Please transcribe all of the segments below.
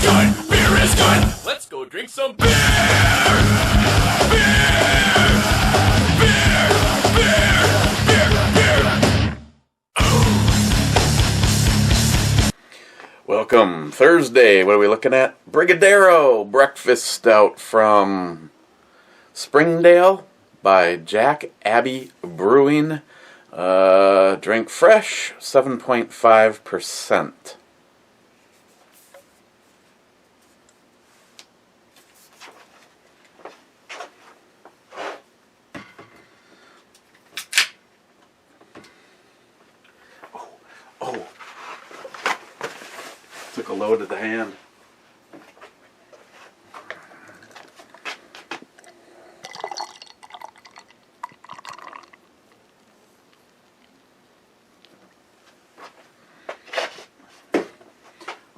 good, beer is good. Let's go drink some beer. Welcome. Thursday, what are we looking at? Brigadeiro Breakfast Stout from Springdale by Jack Abbey Brewing. Drink fresh, 7.5%. Oh. Took a load at the hand.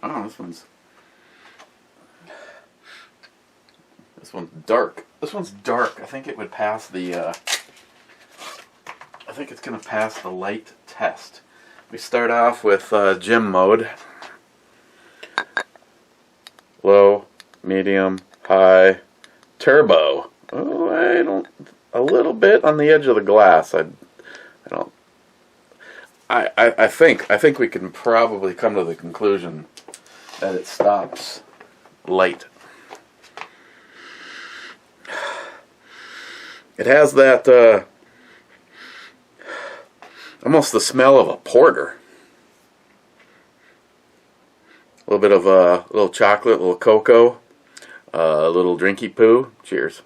Oh, this one's dark. This one's dark. I think it would pass the I think it's gonna pass the light test. We start off with gym mode. Low, medium, high, turbo. Oh, a little bit on the edge of the glass. I think we can probably come to the conclusion that it stops light. It has that almost the smell of a porter. A little bit of a little chocolate, a little cocoa, a little drinky poo. Cheers.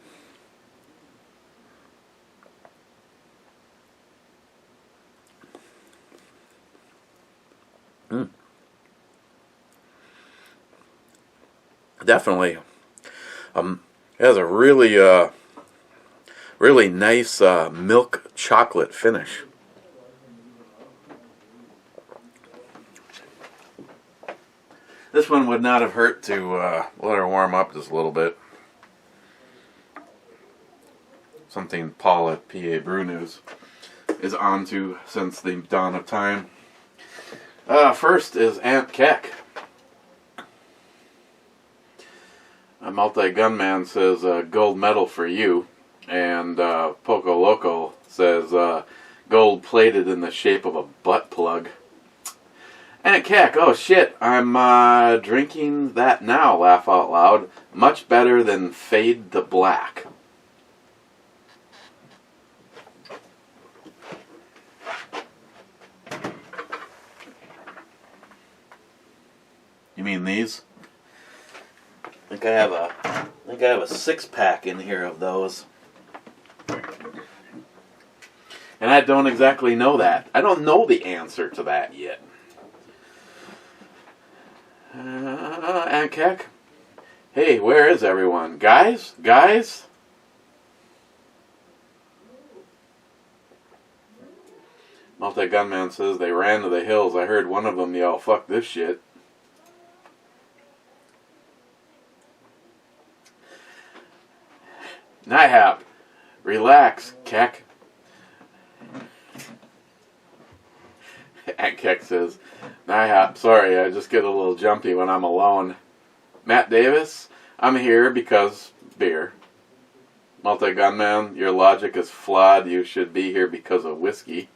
Definitely. It has a really really nice milk chocolate finish. This one would not have hurt to let her warm up just a little bit. Something Paul at PA Brew News is onto since the dawn of time. First is Aunt Keck. A multi-gunman says gold medal for you. And Poco Loco says gold plated in the shape of a butt plug. Aunt Keck, oh shit, I'm drinking that now, laugh out loud. Much better than Fade to Black. You mean these? I think I have a 6-pack in here of those. And I don't exactly know that. I don't know the answer to that yet. Aunt Keck? Hey, where is everyone? Guys? Multi-gunman says they ran to the hills. I heard one of them yell, fuck this shit. NYHAP. Relax, Keck. Aunt Keck says, NYHAP, sorry, I just get a little jumpy when I'm alone. Matt Davis, I'm here because beer. Multi-gunman, your logic is flawed. You should be here because of whiskey.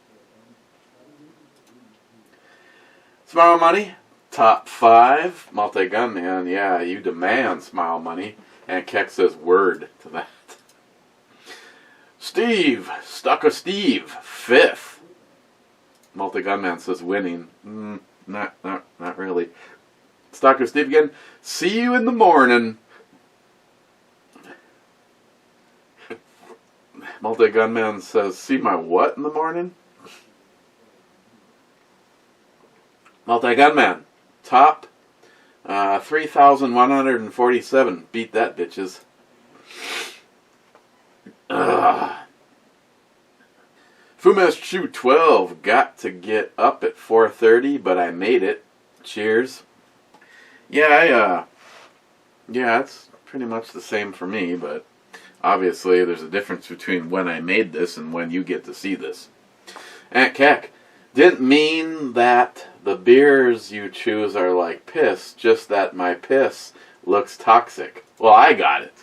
Smile Money, top 5. Multi-gunman, yeah, you demand Smile Money. Aunt Keck says word to that. Steve, Stuck of Steve, 5th. Multi-gunman says winning. Not really. Stalker Steve again. See you in the morning. Multi-gunman says, see my what in the morning? Multi-gunman. Top 3,147. Beat that, bitches. Fumashu 12, got to get up at 4:30, but I made it. Cheers. Yeah, it's pretty much the same for me, but obviously there's a difference between when I made this and when you get to see this. Aunt Keck, Didn't mean that the beers you choose are like piss, just that my piss looks toxic. Well, I got it.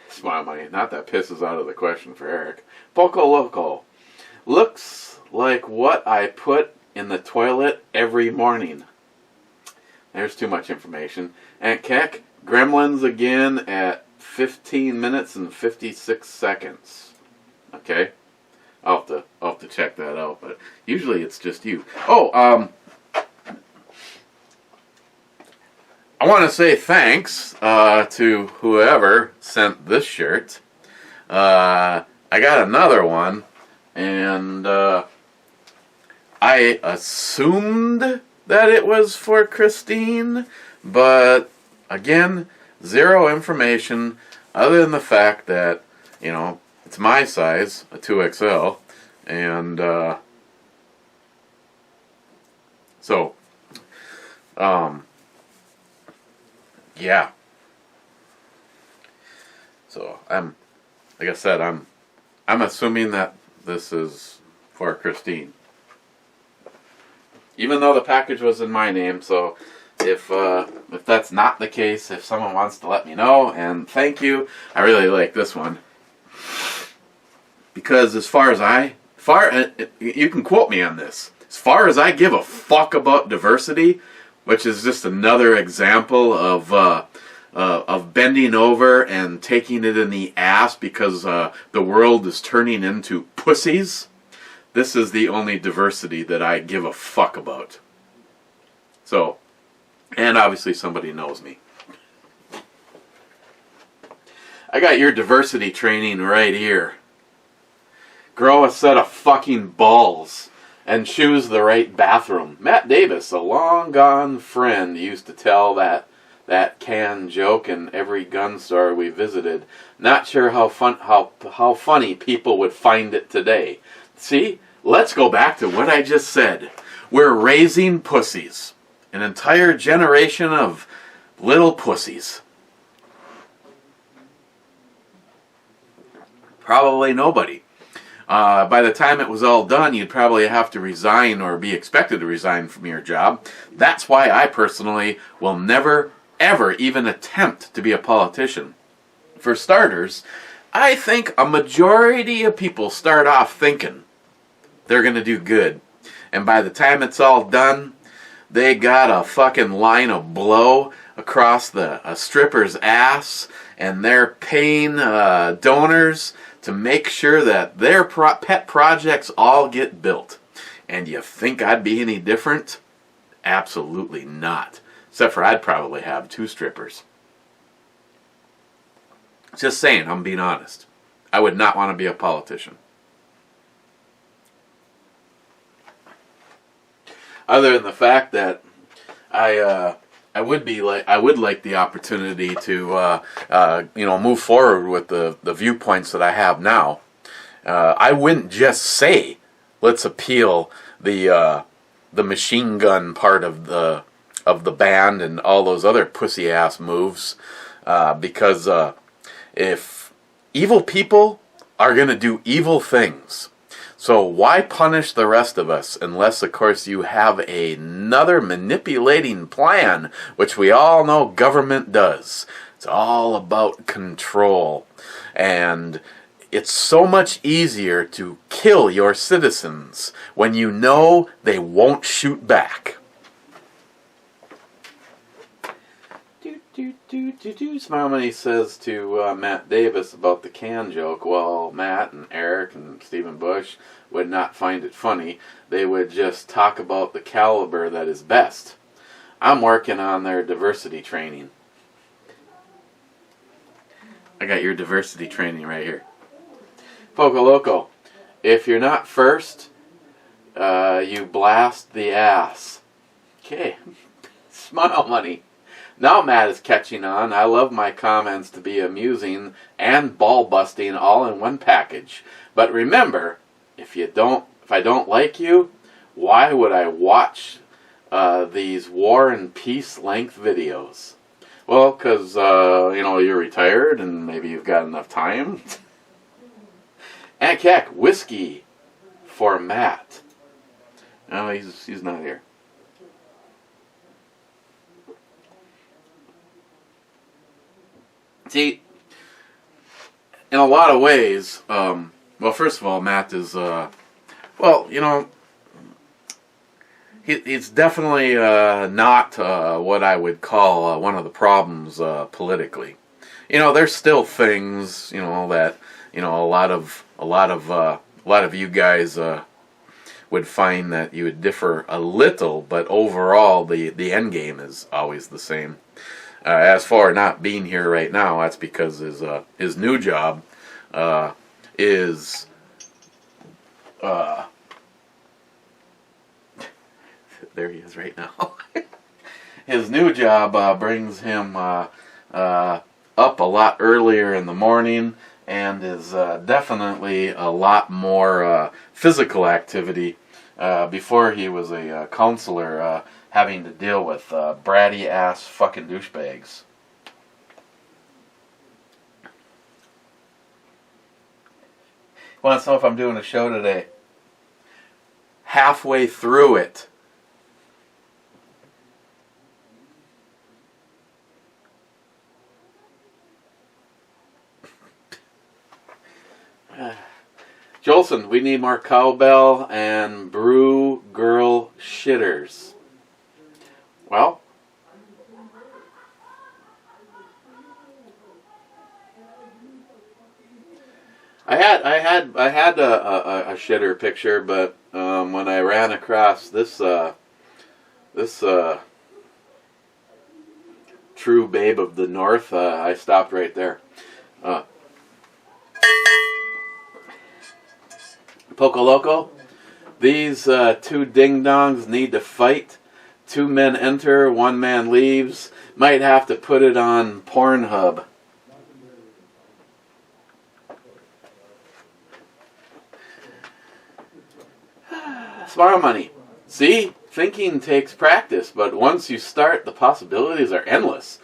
Smile money. Not that piss is out of the question for Eric. Poco Loco. Looks like what I put in the toilet every morning. There's too much information. Aunt Keck, Gremlins again at 15 minutes and 56 seconds. Okay. I'll have to check that out, but usually it's just you. Oh, I want to say thanks to whoever sent this shirt. I got another one, and I assumed that it was for Christine, but again, zero information other than the fact that, you know, it's my size, a 2XL, and so, yeah. So like I said, I'm assuming that this is for Christine. Even though the package was in my name, so if that's not the case, if someone wants to let me know, and thank you, I really like this one. Because as far as you can quote me on this, as far as I give a fuck about diversity, which is just another example of bending over and taking it in the ass because the world is turning into pussies. This is the only diversity that I give a fuck about. So, and obviously somebody knows me. I got your diversity training right here. Grow a set of fucking balls and choose the right bathroom. Matt Davis, a long gone friend, used to tell that canned joke in every gun store we visited. Not sure how funny people would find it today. See, let's go back to what I just said. We're raising pussies. An entire generation of little pussies. Probably nobody. By the time it was all done, you'd probably have to resign or be expected to resign from your job. That's why I personally will never, ever even attempt to be a politician. For starters, I think a majority of people start off thinking they're going to do good. And by the time it's all done, they got a fucking line of blow across a stripper's ass, and they're paying donors to make sure that their pet projects all get built. And you think I'd be any different? Absolutely not. Except for I'd probably have 2 strippers. Just saying, I'm being honest. I would not want to be a politician. Other than the fact that I would like the opportunity to move forward with the viewpoints that I have now. I wouldn't just say let's appeal the machine gun part of the band and all those other pussy ass moves, because if evil people are gonna do evil things, so why punish the rest of us unless, of course, you have another manipulating plan, which we all know government does. It's all about control. And it's so much easier to kill your citizens when you know they won't shoot back. Smile Money says to Matt Davis about the can joke, well, Matt and Eric and Stephen Bush would not find it funny. They would just talk about the caliber that is best. I'm working on their diversity training. I got your diversity training right here. Poco Loco, if you're not first, you blast the ass. Okay. Smile Money. Now Matt is catching on. I love my comments to be amusing and ball-busting all in one package. But remember, if I don't like you, why would I watch these War and Peace length videos? Well, because, you're retired and maybe you've got enough time. Ankak, whiskey for Matt. No, he's not here. See, in a lot of ways, well, first of all, Matt is, he's definitely not what I would call one of the problems politically. There's still things, that a lot of you guys would find that you would differ a little, but overall, the end game is always the same. As for not being here right now, that's because his new job is there he is right now. His new job brings him up a lot earlier in the morning and is definitely a lot more physical activity. Before he was a counselor, having to deal with bratty ass fucking douchebags. Want to know if I'm doing a show today? Halfway through it. Jolson, we need more cowbell and brew girl shitters. Well, I had a shitter picture, but when I ran across this true babe of the north, I stopped right there. Poco Loco, these two ding-dongs need to fight. 2 men enter, 1 man leaves. Might have to put it on Pornhub. Smile money. See? Thinking takes practice, but once you start, the possibilities are endless.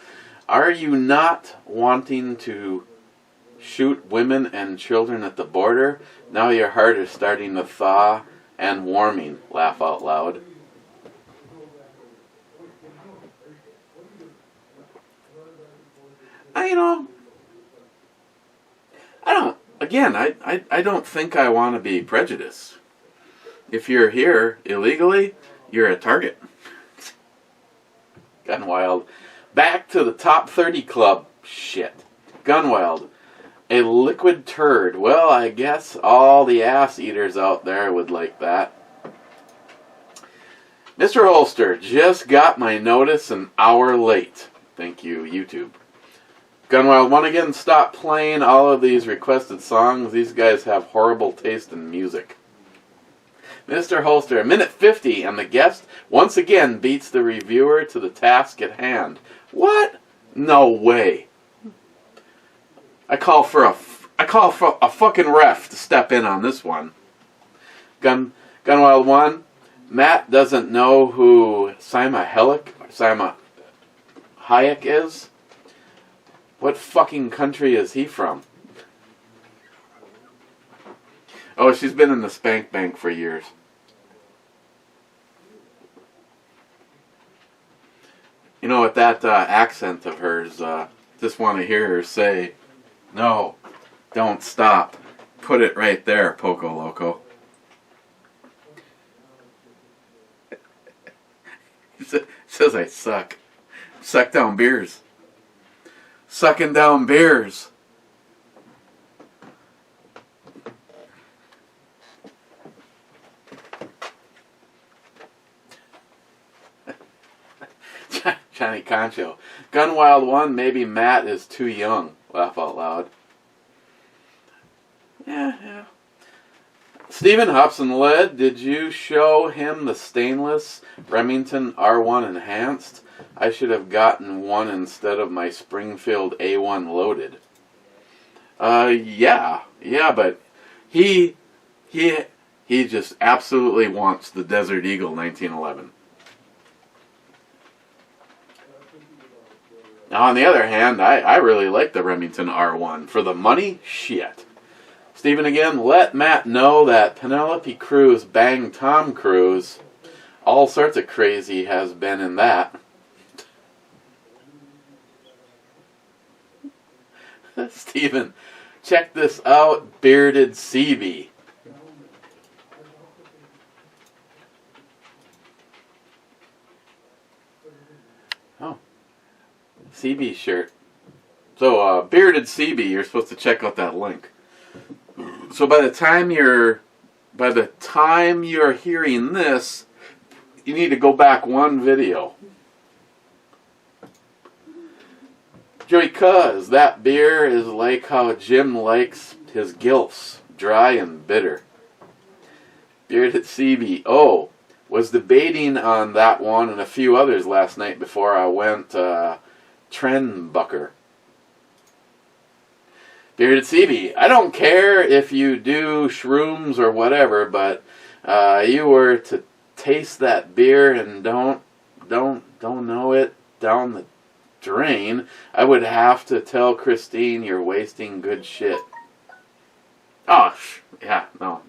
Are you not wanting to shoot women and children at the border? Now your heart is starting to thaw and warming. Laugh out loud. I don't think I want to be prejudiced. If you're here illegally, you're a target. Gunwild. Back to the top 30 club. Shit. Gunwild. A liquid turd. Well, I guess all the ass eaters out there would like that. Mr. Holster, just got my notice an hour late. Thank you, YouTube. Gunwild, one again, stop playing all of these requested songs. These guys have horrible taste in music. Mr. Holster, minute 50, and the guest once again beats the reviewer to the task at hand. What? No way. I call for a fucking ref to step in on this one. Gunwild 1, Matt doesn't know who Salma Hayek is. What fucking country is he from? Oh, she's been in the spank bank for years. With that accent of hers, just want to hear her say, no, don't stop. Put it right there, Poco Loco. It says I suck. Suck down beers. Sucking down beers. Johnny Concho. Gunwild 1, maybe Matt is too young. Laugh out loud. Yeah. Stephen Hobson Led, did you show him the stainless Remington R1 Enhanced? I should have gotten one instead of my Springfield A1 Loaded. Yeah, but he just absolutely wants the Desert Eagle 1911. Now, on the other hand, I really like the Remington R1. For the money, shit. Stephen again, let Matt know that Penelope Cruz banged Tom Cruise. All sorts of crazy has been in that. Stephen, check this out, Bearded CB. Oh, CB shirt. So, Bearded CB, you're supposed to check out that link. So by the time you're hearing this, you need to go back one video. Joey Cuz, that beer is like how Jim likes his gilfs, dry and bitter. Bearded CB, was debating on that one and a few others last night before I went Trendbucker. Bearded CB, I don't care if you do shrooms or whatever, but you were to taste that beer and don't know it down the drain, I would have to tell Christine you're wasting good shit. Oh, yeah, no.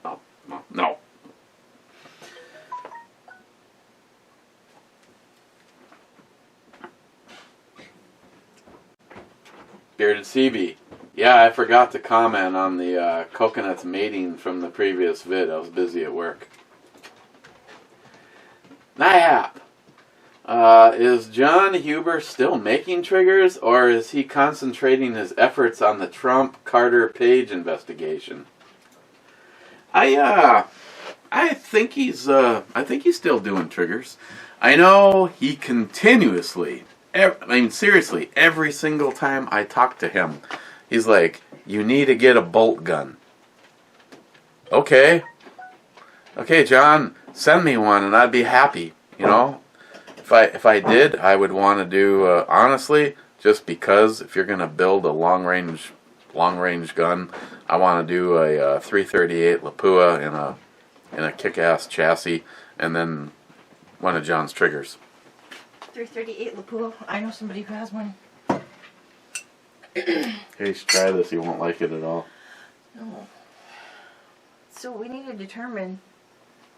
Bearded CB. Yeah, I forgot to comment on the coconuts mating from the previous vid. I was busy at work. NYHAP. Is John Huber still making triggers, or is he concentrating his efforts on the Trump-Carter-Page investigation? I think he's still doing triggers. I know he continuously, seriously, every single time I talk to him, he's like, you need to get a bolt gun. Okay, John, send me one and I'd be happy, you know. If I did, I would want to do, honestly, just because if you're going to build a long range gun, I want to do a 338 Lapua in a kick-ass chassis, and then one of John's triggers. 338 Lapua. I know somebody who has one. Hey, you should try this. You won't like it at all. No. So we need to determine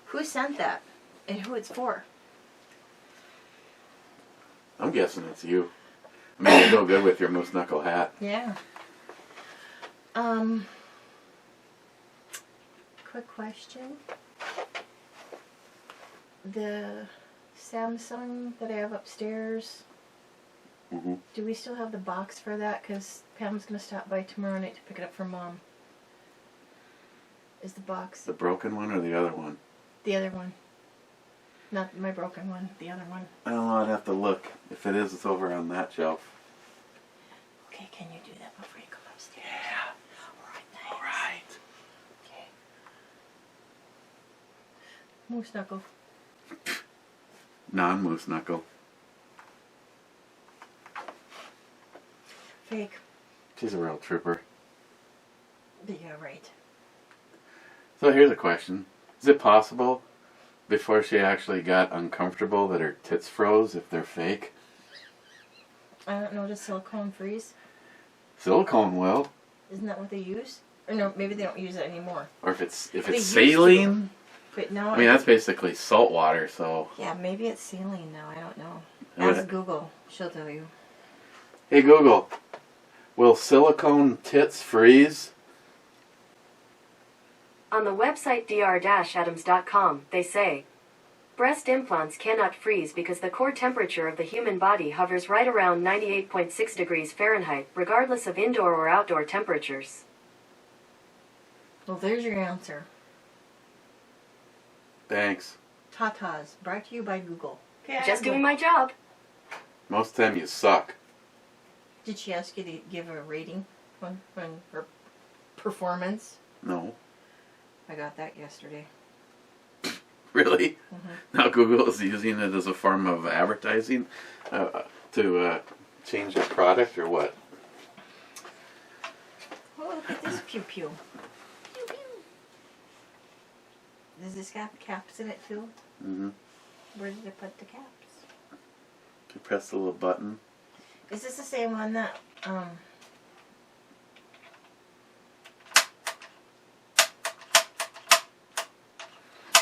who sent that and who it's for. I'm guessing it's you. I mean, you go good with your moose knuckle hat. Yeah. Quick question. The Samsung that I have upstairs, do we still have the box for that? Because Pam's going to stop by tomorrow night to pick it up for Mom. Is the box... The broken one or the other one? The other one. Not my broken one, the other one. I don't know, I'd have to look. If it is, it's over on that shelf. Okay, can you do that before you come upstairs? Yeah. Alright, thanks. Alright. Okay. Moose knuckle. Non-moose knuckle. Fake. She's a real trooper. Yeah, right. So here's a question. Is it possible, before she actually got uncomfortable, that her tits froze if they're fake? I don't know, does silicone freeze? Silicone will. Isn't that what they use? Or no, maybe they don't use it anymore. Or if it's They used saline. But no, I mean, that's basically salt water, so... yeah, maybe it's saline now, I don't know. What- Ask Google, she'll tell you. Hey Google, will silicone tits freeze? On the website dr-adams.com, they say, breast implants cannot freeze because the core temperature of the human body hovers right around 98.6 degrees Fahrenheit, regardless of indoor or outdoor temperatures. Well, there's your answer. Thanks. Tatas, brought to you by Google. Okay, Just doing my job. Most of the time you suck. Did she ask you to give a rating on her performance? No. I got that yesterday. Really? Now Google is using it as a form of advertising to change their product or what? Oh, look at this pew pew. Pew pew. Does this have caps in it too? Mm-hmm. Where did I put the caps? You press the little button. Is this the same one that,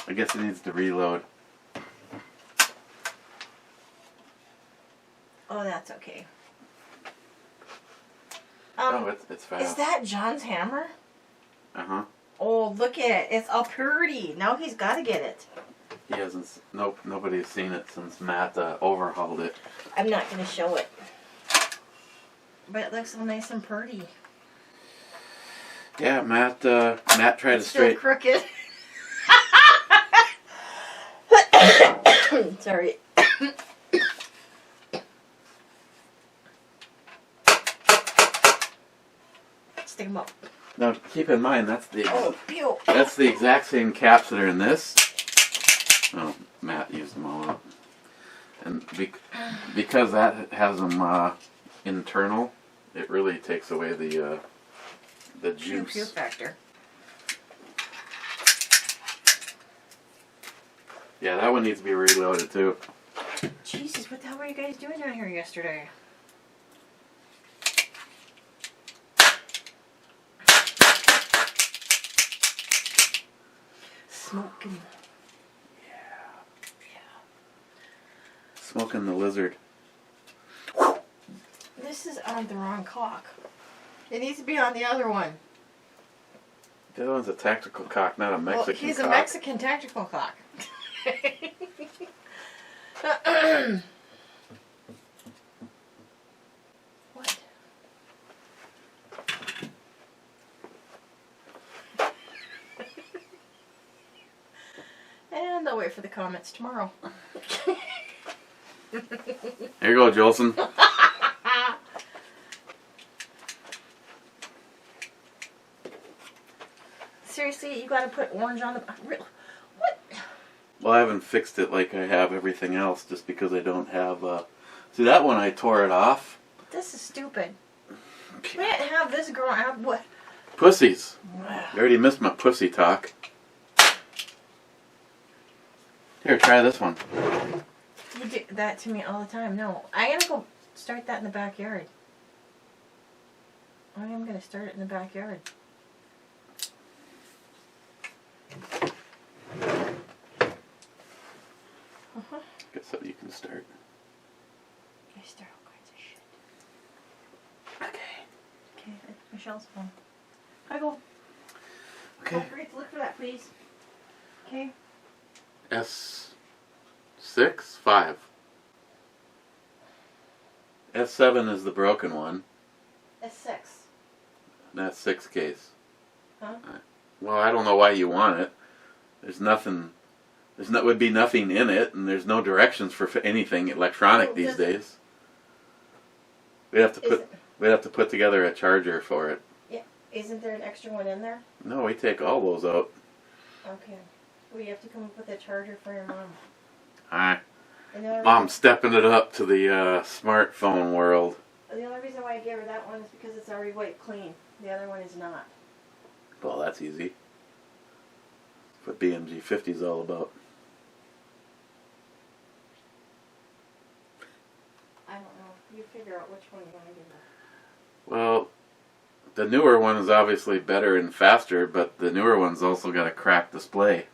I guess it needs to reload. oh, that's okay. Oh, it's fast. Is that John's hammer? Uh-huh. Oh, look at it. It's all pretty. Now he's got to get it. He hasn't... Nope, nobody's seen it since Matt overhauled it. I'm not going to show it. But it looks so nice and pretty. Yeah, Matt tried to It's still straight... crooked. Sorry. Stick them up. Now, keep in mind, that's the pew. exact same caps that are in this. Oh, Matt used them all up. And because that has them internal, it really takes away the juice. Pew factor. Yeah, that one needs to be reloaded too. Jesus, what the hell were you guys doing down here yesterday? Smoking. Smoking the lizard. This is on the wrong cock. It needs to be on the other one. The other one's a tactical cock, not a Mexican Well, he's cock. a Mexican tactical cock. What? And I'll wait for the comments tomorrow. Here you go, Jolson. Seriously, you gotta put orange on the... What? Well, I haven't fixed it like I have everything else just because I don't have... See, that one I tore it off. This is stupid. We didn't have this growing up. What? Pussies. You already missed my pussy talk. Here, try this one. You do that to me all the time. No, I gotta go start that in the backyard. I am gonna start it in the backyard. Guess that you can start. I start all kinds of shit. Okay, Michelle's phone. I go. Okay. Don't forget to look for that, please. Okay. S6, 5. S7 is the broken one. It's 6. That's 6 case. Huh? Well, I don't know why you want it. There's nothing. Would be nothing in it, and there's no directions for anything electronic these days. We'd have to put together a charger for it. Yeah. Isn't there an extra one in there? No, we take all those out. Okay. We have to come up with a charger for your mom. Alright. And the only Mom's stepping it up to the smartphone world. The only reason why I gave her that one is because it's already wiped clean. The other one is not. Well, that's easy. That's what BMG 50 is all about. I don't know. You figure out which one you want to give her. Well, the newer one is obviously better and faster, but the newer one's also got a cracked display.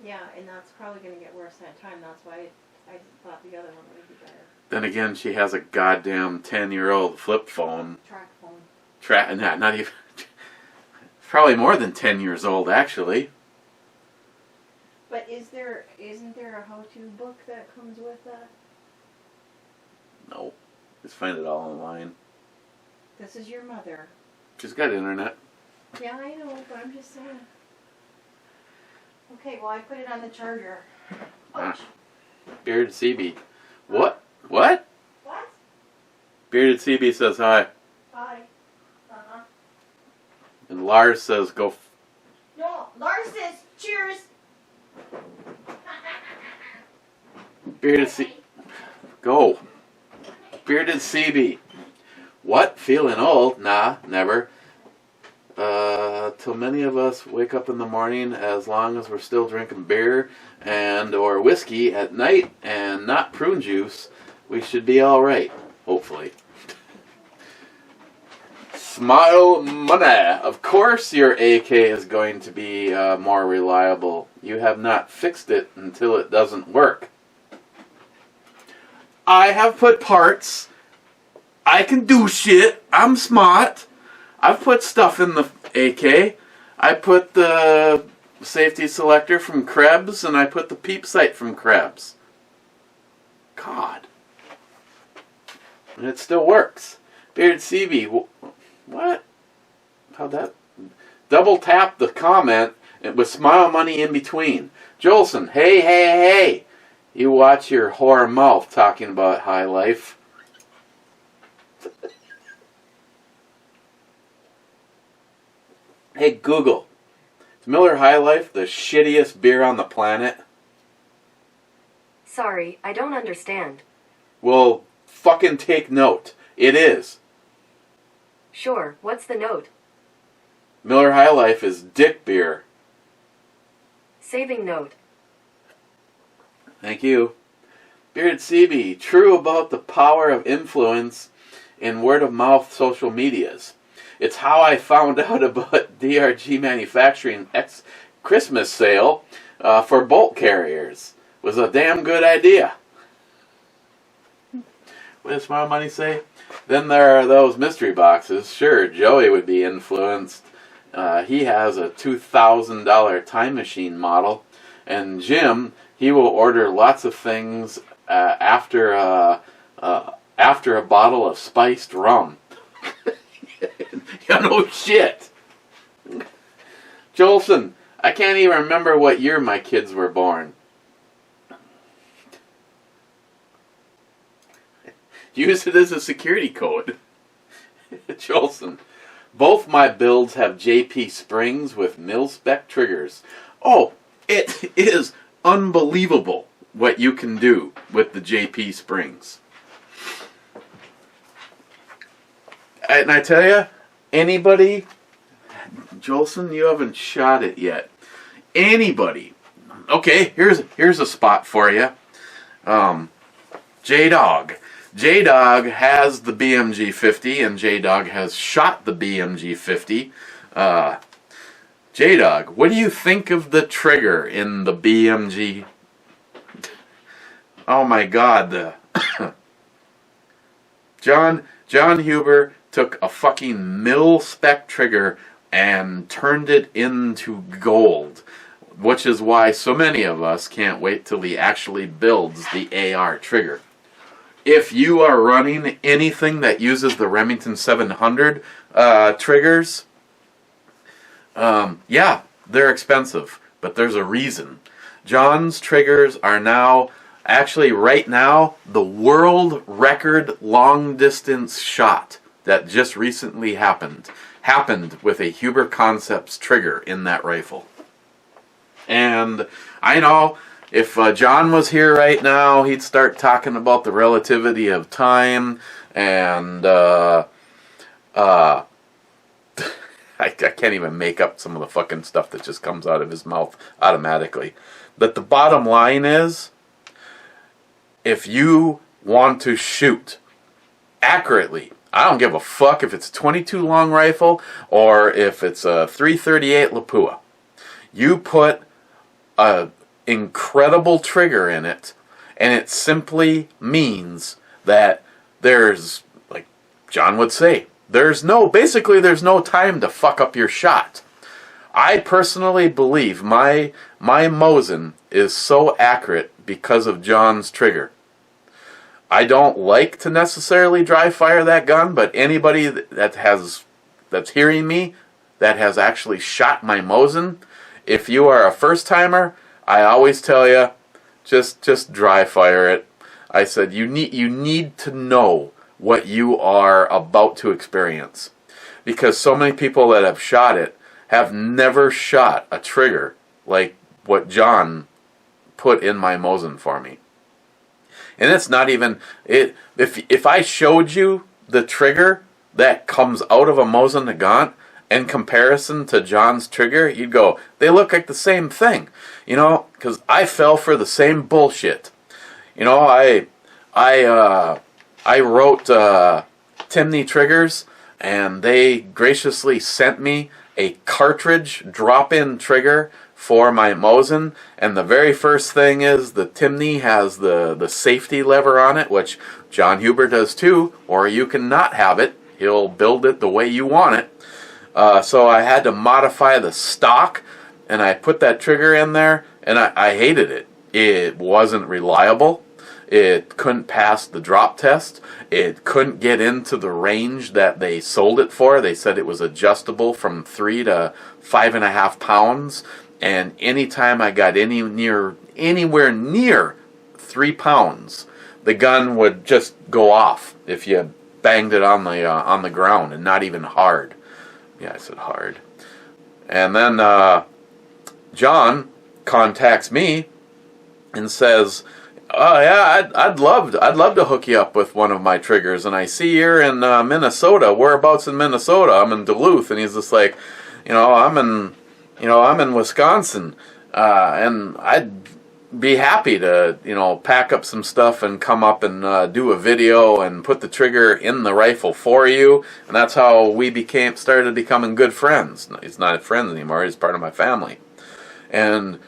Yeah, and that's probably going to get worse in time. That's why I thought the other one would be better. Then again, she has a goddamn 10-year-old flip phone. Track phone. Not even... Probably more than 10 years old, actually. But isn't there a how-to book that comes with that? No. Just find it all online. This is your mother. She's got internet. Yeah, I know, but I'm just saying. Okay, well, I put it on the charger. Ah. Bearded CB. What? What? What? Bearded CB says hi. Hi. Uh-huh. And Lars says go... No, Lars says cheers. Bearded CB. Go. Bearded CB. What? Feeling old? Nah, never. Till many of us wake up in the morning, as long as we're still drinking beer and or whiskey at night and not prune juice, we should be all right. Hopefully. Smile money. Of course your AK is going to be more reliable. You have not fixed it until it doesn't work. I have put parts. I can do shit. I'm smart. I've put stuff in the AK. I put the safety selector from Krebs, and I put the peep sight from Krebs. God. And it still works. Bearded CB, what? How'd that? Double tap the comment with smile money in between. Jolson, hey, hey, hey. You watch your whore mouth talking about high life. Hey, Google. Is Miller High Life the shittiest beer on the planet? Sorry, I don't understand. Well, fucking take note. It is. Sure, what's the note? Miller High Life is dick beer. Saving note. Thank you. Bearded CB, true about the power of influence in word-of-mouth social medias. It's how I found out about DRG Manufacturing Christmas sale for bolt carriers. Was a damn good idea. What does Smile Money say? Then there are those mystery boxes. Sure, Joey would be influenced. He has a $2,000 time machine model. And Jim, he will order lots of things after a bottle of spiced rum. No shit. Jolson, I can't even remember what year my kids were born. Use it as a security code. Jolson, both my builds have JP springs with mil-spec triggers. Oh, it is unbelievable what you can do with the JP springs. And I tell you, anybody, Jolson, you haven't shot it yet. Anybody. Okay, here's a spot for you. J-Dog. J-Dog has the BMG 50, and J-Dog has shot the BMG 50. J-Dog, what do you think of the trigger in the BMG? Oh my God, John Huber took a fucking mil-spec trigger and turned it into gold, which is why so many of us can't wait till he actually builds the AR trigger. If you are running anything that uses the Remington 700 triggers, yeah, they're expensive, but there's a reason. John's triggers are now, actually right now, the world record long distance shot that just recently happened with a Huber Concepts trigger in that rifle. And I know if John was here right now, he'd start talking about the relativity of time and I can't even make up some of the fucking stuff that just comes out of his mouth automatically. But the bottom line is, if you want to shoot accurately, I don't give a fuck if it's a 22 long rifle or if it's a 338 Lapua. You put a incredible trigger in it, and it simply means that there's, like John would say, there's no time to fuck up your shot. I personally believe my Mosin is so accurate because of John's trigger. I don't like to necessarily dry fire that gun, but anybody that's hearing me that has actually shot my Mosin, if you are a first timer, I always tell you, just dry fire it. I said you need to know what you are about to experience, because so many people that have shot it have never shot a trigger like what John put in my Mosin for me. And it's not even it. If I showed you the trigger that comes out of a Mosin Nagant in comparison to John's trigger, you'd go, they look like the same thing, you know, because I fell for the same bullshit. You know, I wrote Timney triggers and they graciously sent me a cartridge drop-in trigger for my Mosin. And the very first thing is the Timney has the safety lever on it, which John Huber does too, or you can not have it. He'll build it the way you want it. So I had to modify the stock, and I put that trigger in there, and I hated it. It wasn't reliable. It couldn't pass the drop test. It couldn't get into the range that they sold it for. They said it was adjustable from 3 to 5.5 pounds. And anytime I got anywhere near 3 pounds, the gun would just go off if you banged it on the ground, and not even hard. Yeah, I said hard. And then John contacts me and says, "Oh yeah, I'd love to hook you up with one of my triggers. And I see you're in Minnesota. Whereabouts in Minnesota?" I'm in Duluth, and he's just like, I'm in Wisconsin, and I'd be happy to pack up some stuff and come up and do a video and put the trigger in the rifle for you. And that's how we started becoming good friends. He's not friends anymore. He's part of my family, and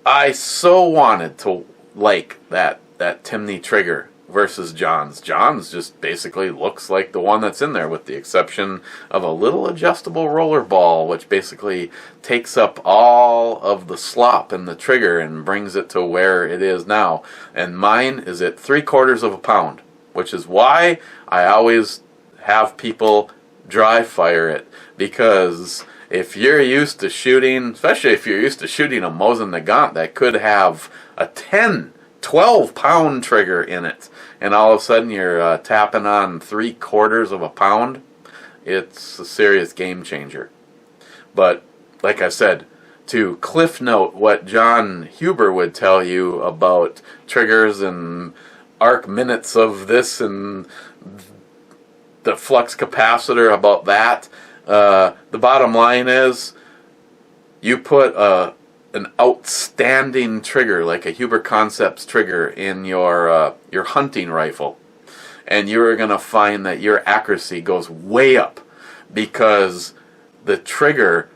I so wanted to like that Timney trigger versus John's. John's just basically looks like the one that's in there, with the exception of a little adjustable roller ball, which basically takes up all of the slop in the trigger and brings it to where it is now. And mine is at 3/4 pound, which is why I always have people dry fire it, because if you're used to shooting, especially if you're used to shooting a Mosin Nagant that could have a 10, 12 pound trigger in it, and all of a sudden you're tapping on 3/4 pound, it's a serious game changer. But like I said, to cliff note what John Huber would tell you about triggers and arc minutes of this and the flux capacitor about that, the bottom line is, you put an outstanding trigger like a Huber Concepts trigger in your hunting rifle, and you're going to find that your accuracy goes way up, because the trigger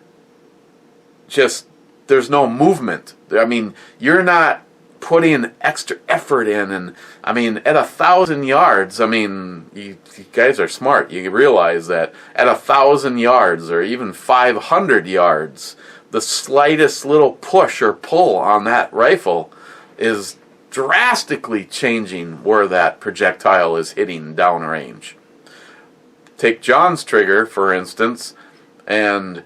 just, there's no movement. I mean, you're not putting extra effort in, and I mean, at 1,000 yards, I mean, you guys are smart. You realize that at 1,000 yards or even 500 yards, the slightest little push or pull on that rifle is drastically changing where that projectile is hitting downrange. Take John's trigger, for instance, and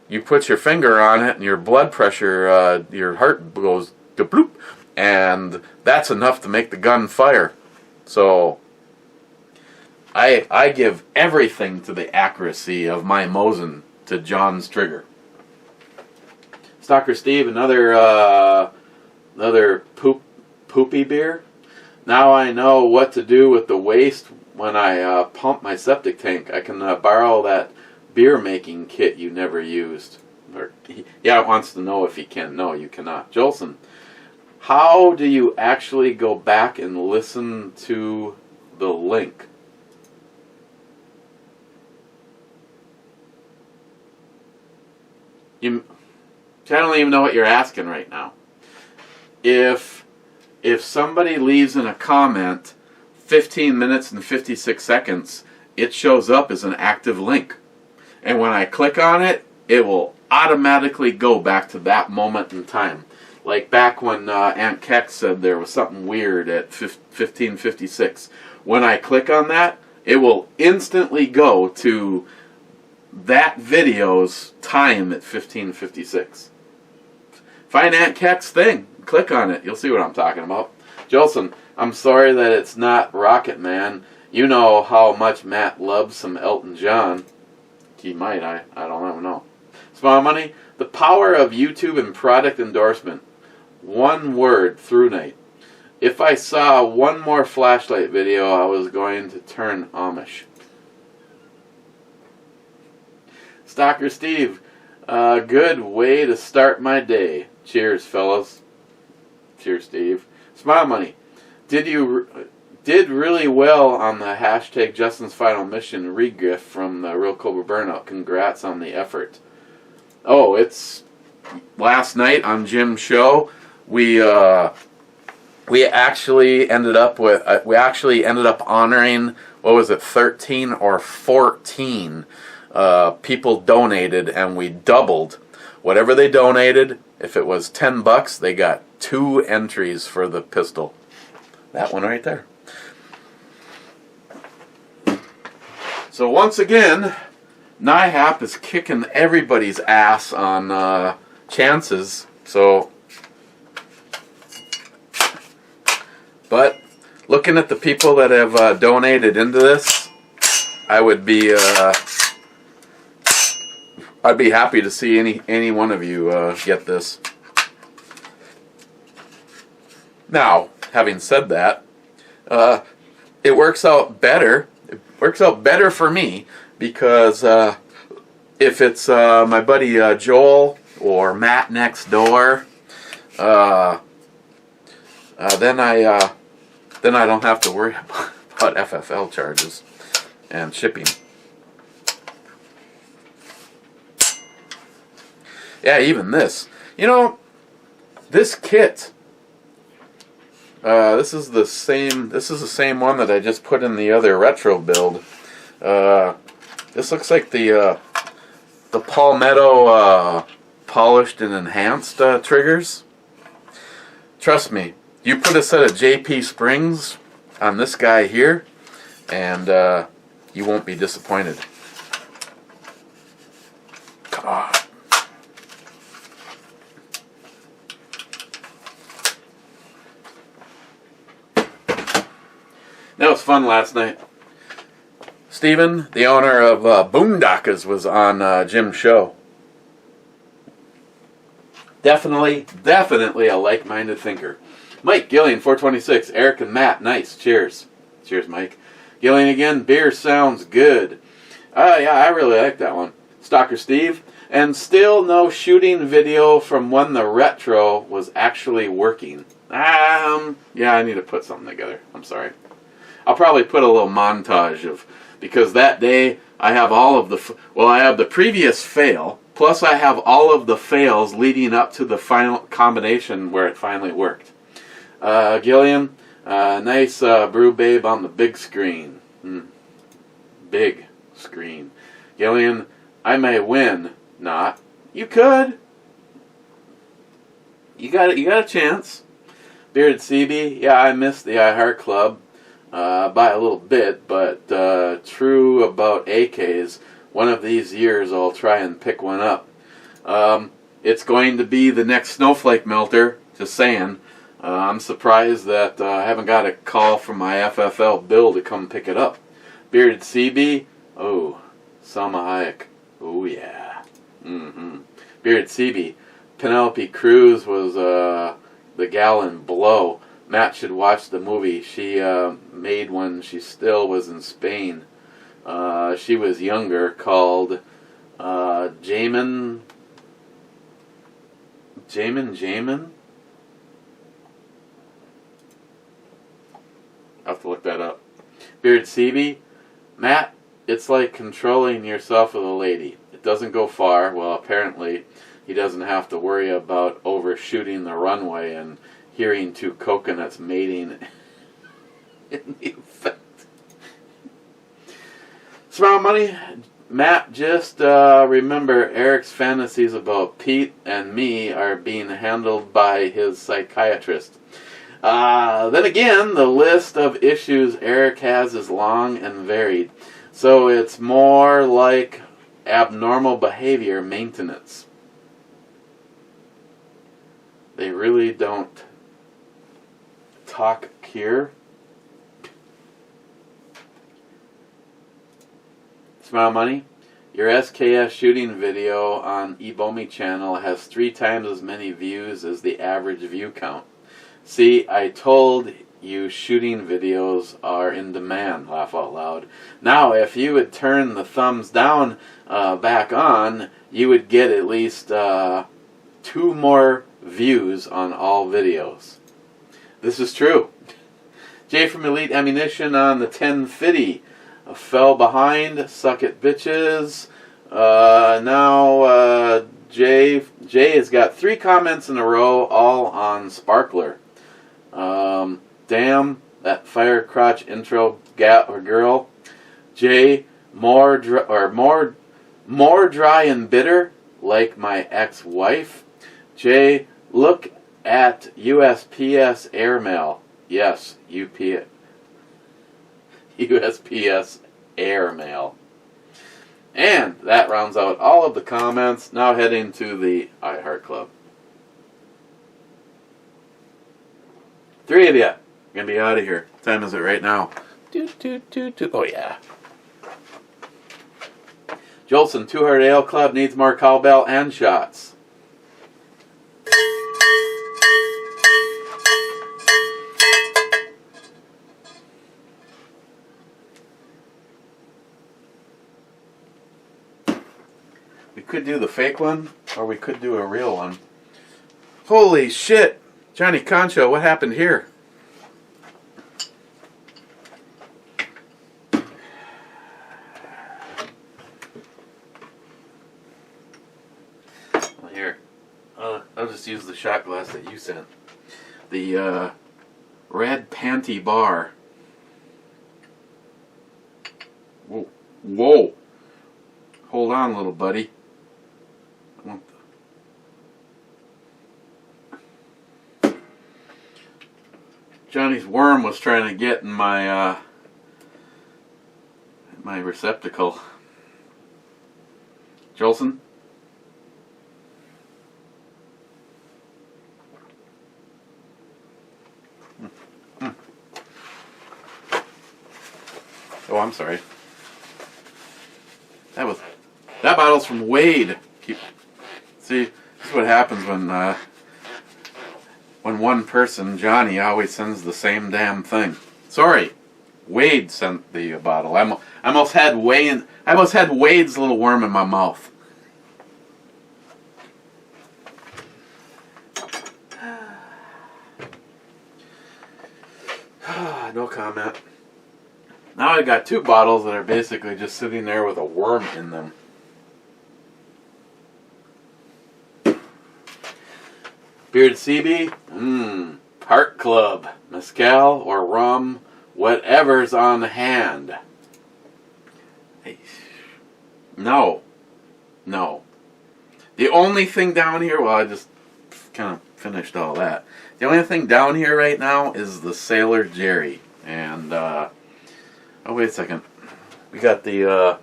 you put your finger on it, and your blood pressure, your heart goes bloop, and that's enough to make the gun fire. So I give everything to the accuracy of my Mosin to John's trigger. Stalker Steve, another poopy beer. Now I know what to do with the waste when I pump my septic tank. I can borrow that beer making kit you never used. Yeah, it wants to know if he can. No, you cannot. Jolson, how do you actually go back and listen to the link? I don't even know what you're asking right now. If somebody leaves in a comment 15 minutes and 56 seconds, it shows up as an active link. And when I click on it, it will automatically go back to that moment in time. Like back when Aunt Keck said there was something weird at 15:56. When I click on that, it will instantly go to that video's time at 15:56. Find Aunt Keck's thing. Click on it. You'll see what I'm talking about. Jolson, I'm sorry that it's not Rocket Man. You know how much Matt loves some Elton John. He might. I don't know. Small Money, the power of YouTube and product endorsement. One word, through night. If I saw one more flashlight video, I was going to turn Amish. Stalker Steve, good way to start my day. Cheers, fellas. Cheers, Steve. Smile Money, did you did really well on the hashtag Justin's Final Mission regriff from the Real Cobra Burnout. Congrats on the effort. Oh, it's last night on Jim's show. We actually ended up honoring, what was it, 13 or 14 people donated, and we doubled whatever they donated. If it was $10, they got 2 entries for the pistol. That one right there. So once again, NYHAP is kicking everybody's ass on chances. So, but looking at the people that have donated into this, I'd be happy to see any one of you get this. Now, having said that, it works out better. It works out better for me because if it's my buddy Joel or Matt next door, then I don't have to worry about FFL charges and shipping. Yeah, even this. You know, this kit. This is the same one that I just put in the other retro build. This looks like the Palmetto polished and enhanced triggers. Trust me, you put a set of JP springs on this guy here, and you won't be disappointed. God. That was fun last night. Steven, the owner of Boondockas, was on Jim's show. Definitely a like-minded thinker. Mike, Gillian, 426. Eric and Matt, nice. Cheers. Cheers, Mike. Gillian again, beer sounds good. Yeah, I really like that one. Stalker Steve, and still no shooting video from when the retro was actually working. Yeah, I need to put something together. I'm sorry. I'll probably put a little montage of, because that day I have all of the, I have the previous fail, plus I have all of the fails leading up to the final combination where it finally worked. Gillian, nice brew babe on the big screen. Big screen. Gillian, I may win. Not. You could. You got a chance. Bearded CB, yeah, I missed the iHeart Club. By a little bit, but true about AKs. One of these years I'll try and pick one up. It's going to be the next Snowflake Melter, just saying. I'm surprised that I haven't got a call from my FFL Bill to come pick it up. Bearded CB, oh, Salma Hayek, oh yeah. Bearded CB, Penelope Cruz was the gal in Blow. Matt should watch the movie. She made when she still was in Spain. She was younger, called Jamin. I'll have to look that up. Bearded CB, Matt, it's like controlling yourself with a lady. It doesn't go far. Well, apparently he doesn't have to worry about overshooting the runway and hearing 2 coconuts mating in the effect. Smile Money, Matt, just remember Eric's fantasies about Pete and me are being handled by his psychiatrist. Then again, the list of issues Eric has is long and varied, so it's more like abnormal behavior maintenance. They really don't talk here. Smile Money, your SKS shooting video on Ebomi channel has 3 times as many views as the average view count. See, I told you shooting videos are in demand, laugh out loud. Now, if you would turn the thumbs down back on, you would get at least 2 more views on all videos. This is true. Jay from Elite Ammunition on the 1050. Fell behind. Suck it, bitches. Now Jay has got 3 comments in a row, all on Sparkler. Damn, that fire crotch intro gal or girl. Jay, more dry and bitter, like my ex-wife. Jay, look at USPS airmail. Yes, USPS airmail. And that rounds out all of the comments. Now heading to the iHeart Club. 3 of you. Gonna be out of here. What time is it right now? Oh yeah. Jolson, 2 Heart Ale Club needs more cowbell and shots. We could do the fake one, or we could do a real one. Holy shit! Johnny Concho, what happened here? Here. I'll just use the shot glass that you sent. The red panty bar. Whoa. Whoa. Hold on, little buddy. I want Johnny's worm was trying to get in my my receptacle. Jolson? Oh, I'm sorry. That bottle's from Wade. See, this is what happens when one person, Johnny, always sends the same damn thing. Sorry, Wade sent the bottle. I almost had Wade's little worm in my mouth. No comment. Now I got 2 bottles that are basically just sitting there with a worm in them. Beard CB? Heart Club. Mezcal or rum. Whatever's on hand. No. No. The only thing down here, well, I just kind of finished all that. The only thing down here right now is the Sailor Jerry. And, oh, wait a second. We got the, I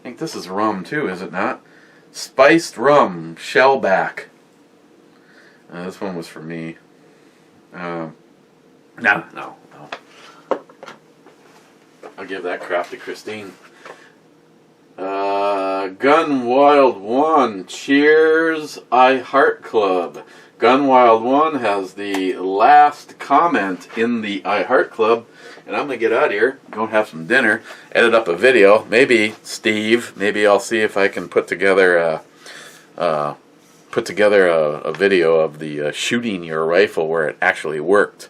think this is rum too, is it not? Spiced rum, shellback. This one was for me. No. I'll give that crap to Christine. Gun Wild 1. Cheers, iHeart Club. Gun Wild 1 has the last comment in the iHeart Club. And I'm going to get out of here, go have some dinner, edit up a video. Maybe, Steve, maybe I'll see if I can put together a video of the shooting your rifle where it actually worked.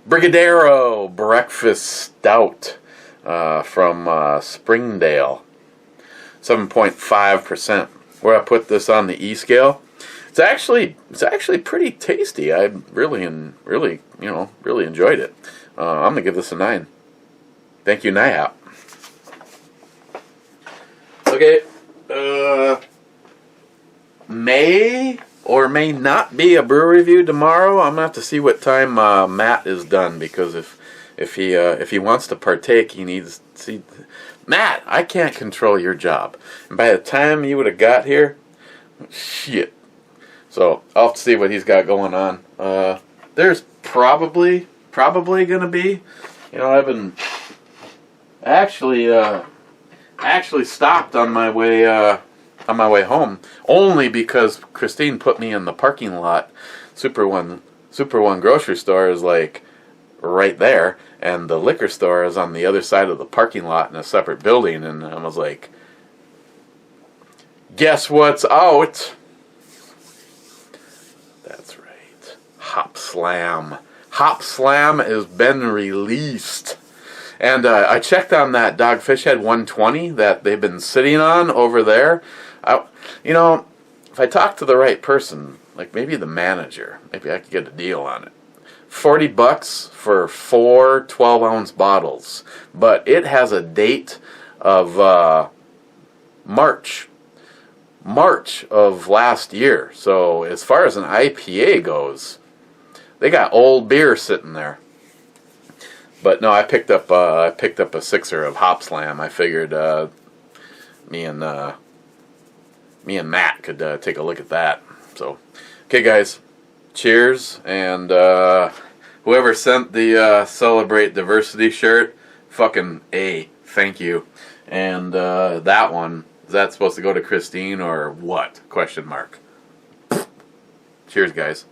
Brigadeiro Breakfast Stout from Springdale. 7.5%. Where I put this on the E scale, it's actually pretty tasty. I really enjoyed it. I'm gonna give this a 9. Thank you, NYHAP. Okay, may or may not be a brew review tomorrow. I'm gonna have to see what time Matt is done, because if he wants to partake, he needs to see. Matt, I can't control your job, and by the time you would have got here, shit. So I'll have to see what he's got going on. There's probably gonna be, I've been actually stopped on my way home, only because Christine put me in the parking lot. Super One grocery store is like right there, and the liquor store is on the other side of the parking lot in a separate building. And I was like, guess what's out? That's right, Hop Slam Hop Slam has been released. And I checked on that Dogfish Head 120 that they've been sitting on over there. If I talk to the right person, like maybe the manager, maybe I could get a deal on it. $40 for 4 12-ounce bottles. But it has a date of March of last year. So as far as an IPA goes, they got old beer sitting there. But no, I picked up a 6er of Hop Slam. I figured me and Matt could take a look at that. So, okay, guys, cheers, and whoever sent the Celebrate Diversity shirt, fucking A, thank you. And that one, is that supposed to go to Christine or what? Question mark. Cheers, guys.